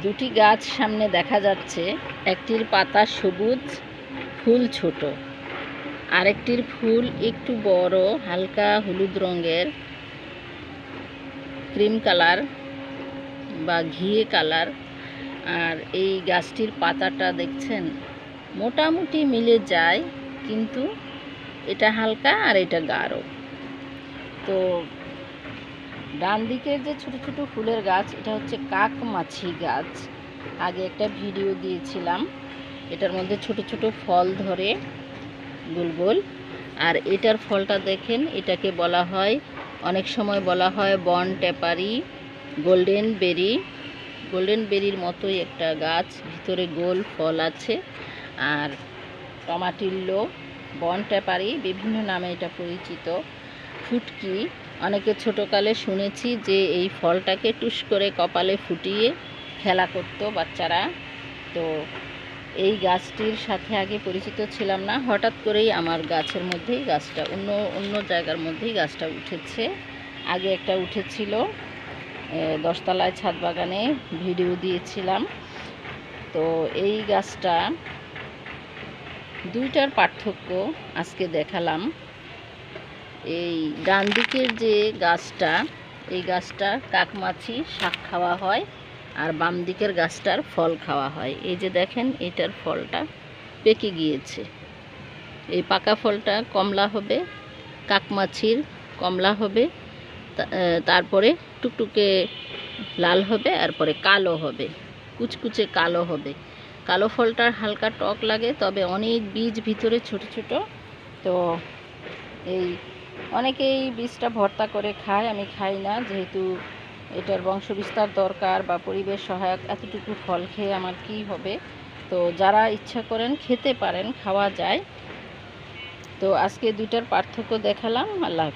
দুটি গাছ সামনে দেখা যাচ্ছে। একটির পাতা সবুজ, ফুল ছোট। আরেকটির ফুল একটু বড়, হালকা হলুদ রঙের, ক্রিম কালার বা ঘিয়ে কালার। আর এই গাছটির পাতাটা দেখছেন মোটামুটি মিলে যায়, কিন্তু এটা হালকা আর এটা গাঢ়। তো ডান দিকের যে ছোট ছোট ফুলের গাছ, এটা হচ্ছে কাকমাছি গাছ। আগে একটা ভিডিও দিয়েছিলাম। এটার মধ্যে ছোট ছোট ফল ধরে গোল গোল। আর এটার ফলটা দেখেন, এটাকে বলা হয়, অনেক সময় বলা হয় বন টেপারি, গোল্ডেন বেরি। গোল্ডেন বেরির মতোই একটা গাছ, ভিতরে গোল ফল আছে। আর টমাটিল্লো, বন টেপারি, বিভিন্ন নামে এটা পরিচিত। ফুটকি, অনেকে ছোটোকালে শুনেছি যে এই ফলটাকে টুস করে কপালে ফুটিয়ে খেলা করতো বাচ্চারা। তো এই গাছটির সাথে আগে পরিচিত ছিলাম না, হঠাৎ করেই আমার গাছের মধ্যেই গাছটা অন্য জায়গার মধ্যেই গাছটা উঠেছে। আগে একটা উঠেছিল 10তলায় ছাদ বাগানে, ভিডিও দিয়েছিলাম। তো এই গাছটা, দুইটার পার্থক্য আজকে দেখালাম। এই ডান দিকের যে গাছটা, এই গাছটা কাকমাছি শাক খাওয়া হয়, আর বাম দিকের গাছটার ফল খাওয়া হয়। এই যে দেখেন, এটার ফলটা পেকে গিয়েছে। এই পাকা ফলটা কমলা হবে, কাকমাছির কমলা হবে, তারপরে টুকটুকে লাল হবে, আর পরে কালো হবে, কুচকুচে কালো হবে। কালো ফলটার হালকা টক লাগে, তবে অনেক বীজ ভিতরে ছোট ছোট। তো এই অনেকেই বীজটা ভর্তা করে খায়, আমি খাই না, যেহেতু এটার বংশবিস্তার দরকার বা পরিবেশ সহায়ক। এতটুকু ফল খেয়ে আমার কী হবে? তো যারা ইচ্ছা করেন খেতে পারেন, খাওয়া যায়। তো আজকে দুইটার পার্থক্য দেখালাম। আল্লাহ হাফেজ।